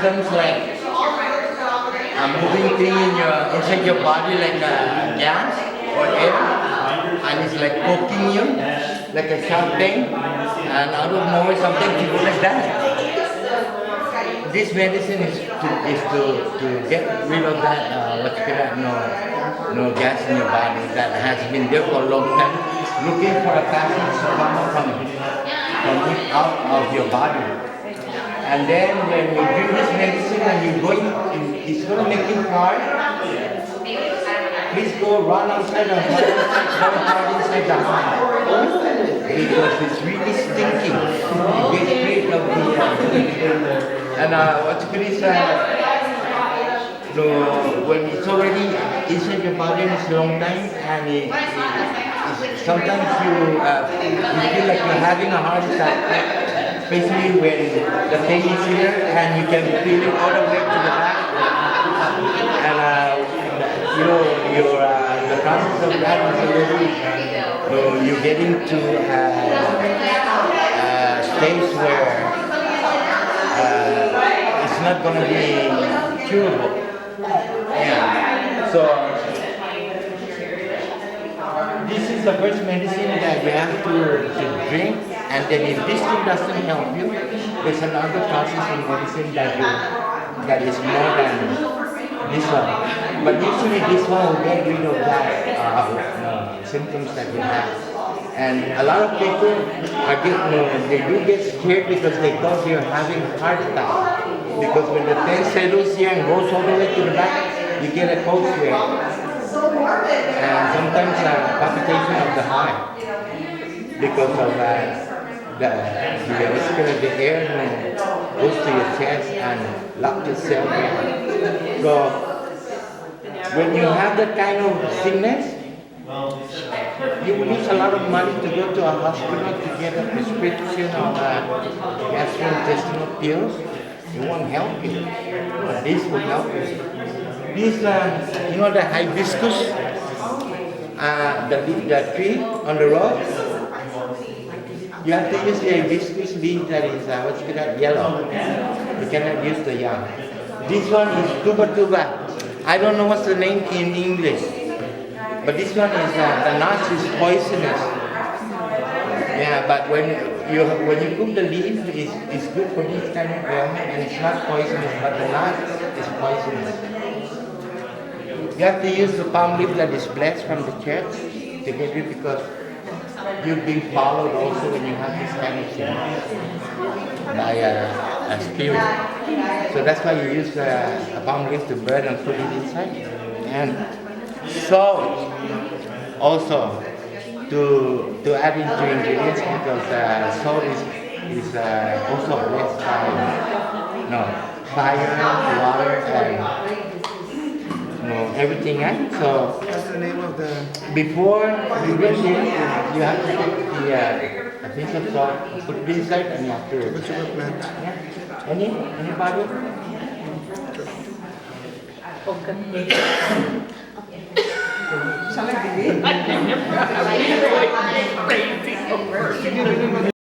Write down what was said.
becomes like a moving thing inside your body, like a gas or air, and it's like poking you, like a sharp thing, and out of nowhere something you go like that. This medicine is to get rid of that no gas in your body that has been there for a long time, looking for a passage to come out of your body. And then when you drink this medicine and it's going to make you hard. Please go run outside and very hard inside the house. Because it's really stinking. It gets rid of the and what's good is when it's already inside your body it's a long time, and sometimes you feel like you're having a heart attack, especially when the pain is here and you can feel it all the way to the back. And the process of that is already you're getting to a stage where it's not going to be curable. Yeah. So this is the first medicine that you have to drink, and then if this thing doesn't help you, there's another process in medicine that is more than this one. But usually this one will get rid of that symptoms that you have. And a lot of people they do get scared because they thought they're having a heart attack. Because when the pain settles here and goes all the way to the back, you get a cold sweat. And sometimes a palpitation of the heart because of the air goes to your chest and locks yourself in. So when you have that kind of sickness, you will use a lot of money to go to a hospital to get a prescription of gastrointestinal pills. It won't help you. This will help you. This, the hibiscus, the tree on the road, you have to use the hibiscus leaf that is, yellow. You cannot use the young. This one is tuba. I don't know what's the name in English, but this one is, the nuts is poisonous. Yeah, but when you cook the leaf, it's good for this kind of ailment, and it's not poisonous, but the nut is poisonous. You have to use the palm leaf that is blessed from the church to get it, because you've been followed also when you have this kind of thing by a spirit. So that's why you use a palm leaf to burn and put it inside. And salt also to add into ingredients, because salt is also blessed by fire, water, and everything. So what's the name of the... Before you get in, you have to take a piece of salt, put it inside, and you have to... What's your plant? Yeah. Anybody? Okay.